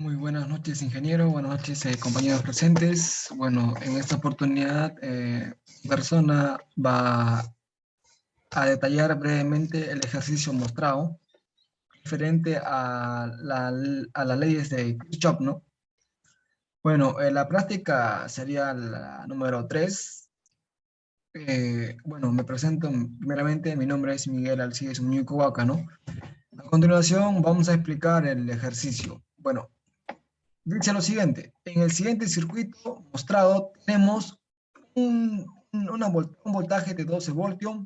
Muy buenas noches, ingeniero. Buenas noches, compañeros presentes. Bueno, en esta oportunidad, mi persona va a detallar brevemente el ejercicio mostrado referente a las leyes de Kirchhoff, ¿no? Bueno, la práctica sería la número 3. Bueno, me presento primeramente. Mi nombre es Miguel Alcides Muñoz Vaca, ¿no? A continuación, vamos a explicar el ejercicio. Bueno, dice lo siguiente: en el siguiente circuito mostrado tenemos un voltaje de 12 voltios,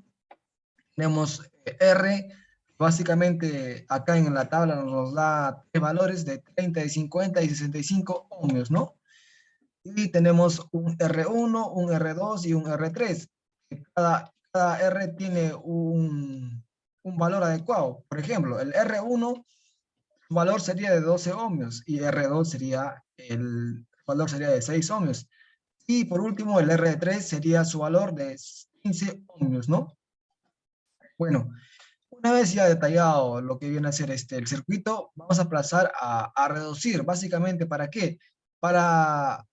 tenemos R, básicamente acá en la tabla nos da tres valores de 30, de 50 y 65 ohmios, ¿no? Y tenemos un R1, un R2 y un R3. Cada R tiene un valor adecuado. Por ejemplo, el R1, su valor sería de 12 ohmios y R2 sería, el valor sería de 6 ohmios. Y por último, el R3 sería su valor de 15 ohmios, ¿no? Bueno, una vez ya detallado lo que viene a ser el circuito, vamos a pasar a reducir. Básicamente, ¿para qué? Para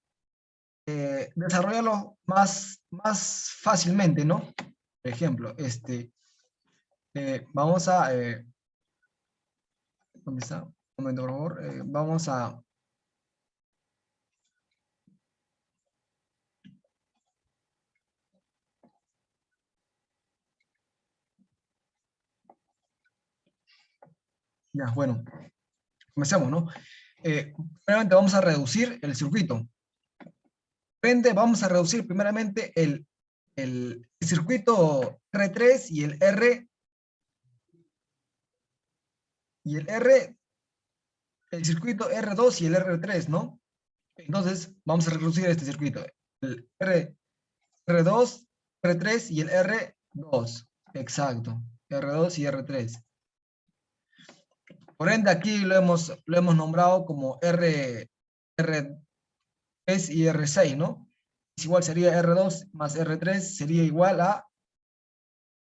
desarrollarlo más fácilmente, ¿no? Por ejemplo, vamos a... ¿dónde está? Un momento, por favor. Vamos a... Ya, bueno, comencemos, ¿no? Primeramente vamos a reducir el circuito. Vamos a reducir primeramente el circuito R3 y el circuito R2 y el R3, ¿no? Entonces, vamos a reducir este circuito. El R2, R3 y el R2. Exacto. R2 y R3. Por ende, aquí lo hemos nombrado como R3 y R6, ¿no? Es igual, sería R2 más R3 sería igual a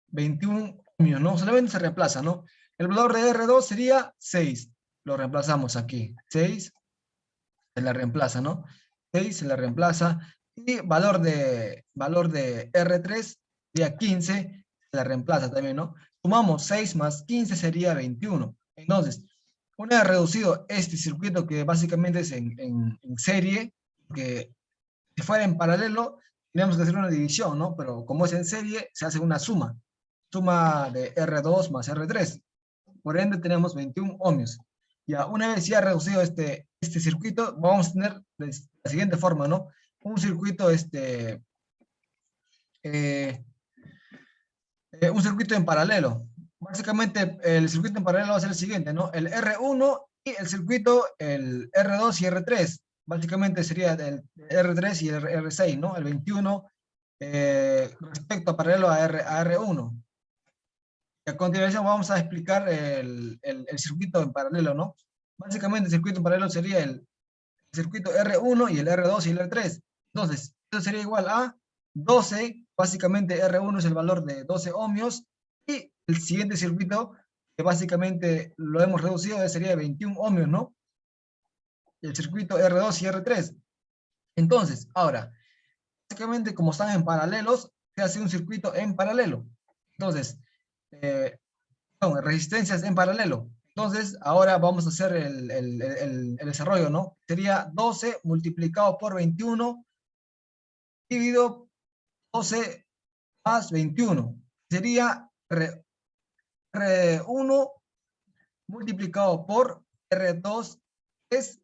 21 ohmios, ¿no? Solamente se reemplaza, ¿no? El valor de R2 sería 6. Lo reemplazamos aquí. 6 se la reemplaza, ¿no? 6 se la reemplaza. Y valor de R3 sería 15, se la reemplaza también, ¿no? Sumamos 6 más 15 sería 21. Entonces, una vez reducido este circuito, que básicamente es en serie, que si fuera en paralelo, tenemos que hacer una división, ¿no? Pero como es en serie, se hace una suma. Suma de R2 más R3. Por ende, tenemos 21 ohmios. Ya, una vez ya reducido este circuito, vamos a tener de la siguiente forma, ¿no? Un circuito, eh, un circuito en paralelo. Básicamente, el circuito en paralelo va a ser el siguiente, ¿no? El R1 y el circuito, el R2 y R3. Básicamente sería el R3 y el R6, ¿no? El 21 respecto a paralelo a R1. A continuación vamos a explicar el circuito en paralelo, ¿no? Básicamente el circuito en paralelo sería el circuito R1 y el R2 y el R3. Entonces, esto sería igual a 12, básicamente R1 es el valor de 12 ohmios, y el siguiente circuito, que básicamente lo hemos reducido, sería 21 ohmios, ¿no? El circuito R2 y R3. Entonces, ahora, básicamente como están en paralelos, se hace un circuito en paralelo. Entonces, eh, resistencias en paralelo. Entonces, ahora vamos a hacer el desarrollo, ¿no? Sería 12 multiplicado por 21 dividido 12 más 21. Sería R1 multiplicado por R2 es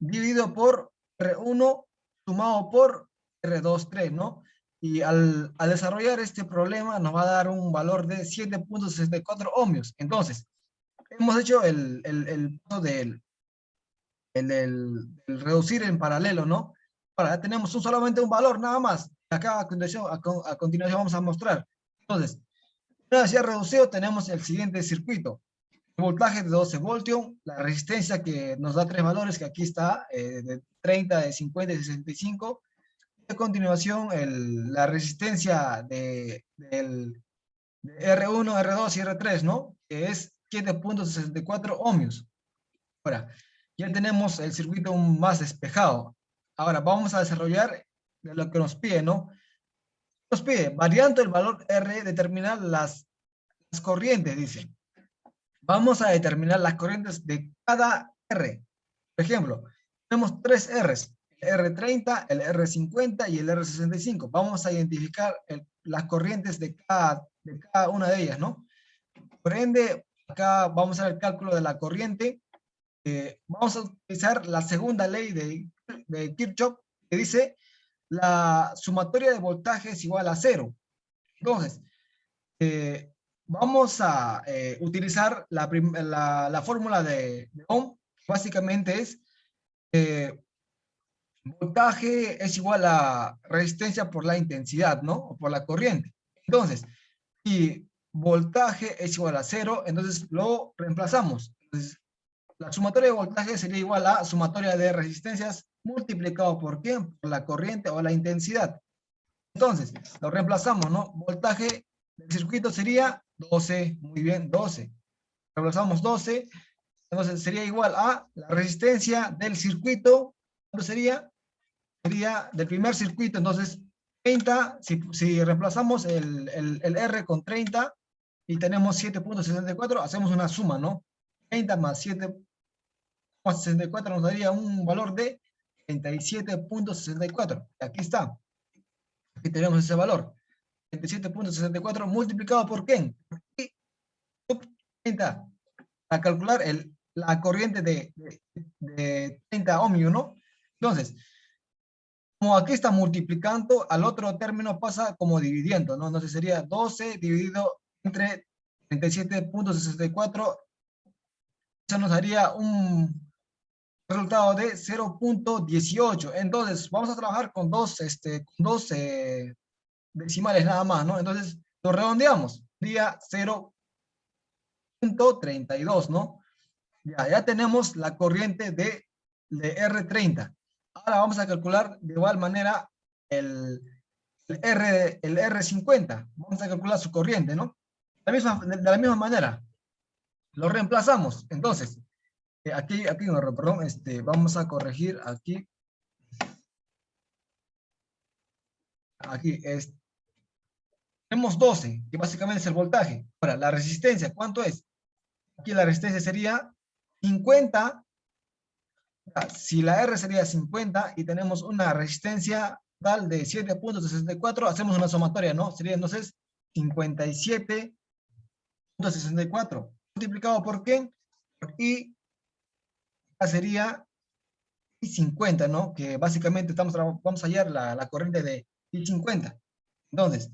dividido por R1 sumado por R2, 3, ¿no? Y al desarrollar este problema nos va a dar un valor de 7.64 ohmios. Entonces, hemos hecho el paso del reducir en paralelo, ¿no? Ahora ya tenemos solamente un valor, nada más. Acá a continuación vamos a mostrar. Entonces, una vez ya reducido, tenemos el siguiente circuito. El voltaje de 12 voltios, la resistencia que nos da tres valores, que aquí está, de 30, de 50 y 65. A continuación, la resistencia de R1, R2 y R3, ¿no? Que es 7.64 ohmios. Ahora, Ya tenemos el circuito más despejado. Ahora vamos a desarrollar de lo que nos pide, ¿no? Nos pide, variando el valor R, determinar las corrientes, dice. Vamos a determinar las corrientes de cada R. Por ejemplo, tenemos tres Rs, el R30, el R50 y el R65. Vamos a identificar las corrientes de cada una de ellas, ¿no? Por ende, acá vamos a hacer el cálculo de la corriente. Vamos a utilizar la segunda ley de Kirchhoff, que dice la sumatoria de voltaje es igual a cero. Entonces, vamos a utilizar la fórmula de Ohm, básicamente es voltaje es igual a resistencia por la intensidad, ¿no? O por la corriente. Entonces, si voltaje es igual a cero, entonces lo reemplazamos. Entonces, la sumatoria de voltaje sería igual a sumatoria de resistencias multiplicado por ¿qué? Por la corriente o la intensidad. Entonces, lo reemplazamos, ¿no? Voltaje del circuito sería 12, muy bien, 12. Reemplazamos 12, entonces sería igual a la resistencia del circuito, ¿cuánto sería? Sería del primer circuito, entonces 30, si reemplazamos el R con 30 y tenemos 7.64, hacemos una suma, ¿no? 30 más 7.64 nos daría un valor de 37.64. Aquí está. Aquí tenemos ese valor. 37.64 multiplicado por ¿qué? 30. Para calcular la corriente de 30 ohmios, ¿no? Entonces, como aquí está multiplicando, al otro término pasa como dividiendo, ¿no? Entonces sería 12 dividido entre 37.64. Eso nos daría un resultado de 0.18. Entonces, vamos a trabajar con dos decimales nada más, ¿no? Entonces, lo redondeamos. Sería 0.32, ¿no? Ya tenemos la corriente de R30. Ahora vamos a calcular de igual manera el R50. Vamos a calcular su corriente, ¿no? De la misma manera. Lo reemplazamos. Entonces, perdón, vamos a corregir aquí. Aquí tenemos 12, que básicamente es el voltaje. Ahora, la resistencia, ¿cuánto es? Aquí la resistencia sería 50. Si la R sería 50 y tenemos una resistencia total de 7.64, hacemos una sumatoria, ¿no? Sería entonces 57.64. Multiplicado por ¿qué? Por I, sería I50, ¿no? Que básicamente vamos a hallar la corriente de I50. Entonces,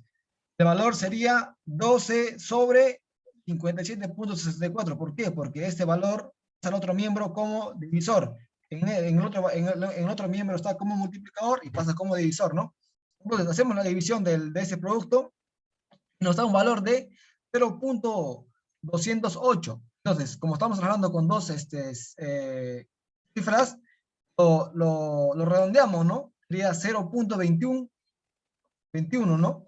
el valor sería 12 sobre 57.64. ¿Por qué? Porque este valor pasa al otro miembro como divisor. En el otro miembro está como multiplicador y pasa como divisor, ¿no? Entonces, hacemos la división de ese producto y nos da un valor de 0.208. Entonces, como estamos trabajando con dos cifras, lo redondeamos, ¿no? Sería 0.21, ¿no?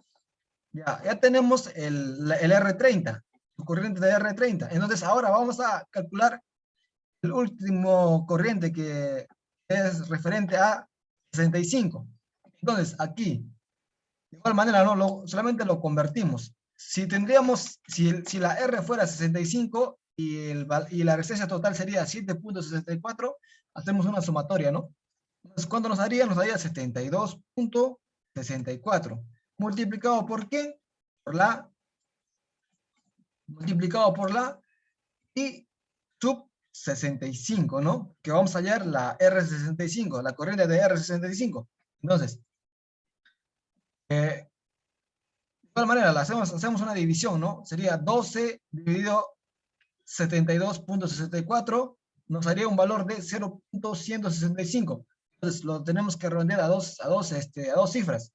Ya tenemos el R30, su corriente de R30. Entonces ahora vamos a calcular el último corriente que es referente a 65. Entonces aquí, de igual manera, ¿no? Solamente lo convertimos. Si la R fuera 65 y la resistencia total sería 7.64, hacemos una sumatoria, ¿no? Entonces, ¿cuánto nos daría? Nos daría 72.64. ¿Multiplicado por qué? Multiplicado por la I sub 65, ¿no? Que vamos a hallar la R65, la corriente de R65. Entonces, de igual manera, hacemos una división, ¿no? Sería 12 dividido 72.64, nos daría un valor de 0.165. Entonces, lo tenemos que redondear a dos cifras,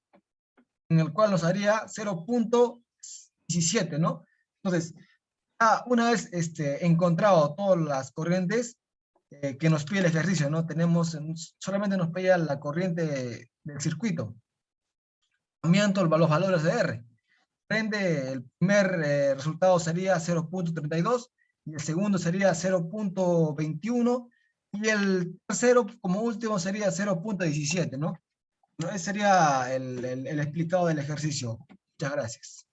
en el cual nos daría 0.17, ¿no? Entonces, una vez encontrado todas las corrientes que nos pide el ejercicio, ¿no? Solamente nos pide la corriente del circuito, cambiando los valores de R. El primer resultado sería 0.32 y el segundo sería 0.21 Y el tercero, como último, sería 0.17, ¿no? Ese sería el explicado del ejercicio. Muchas gracias.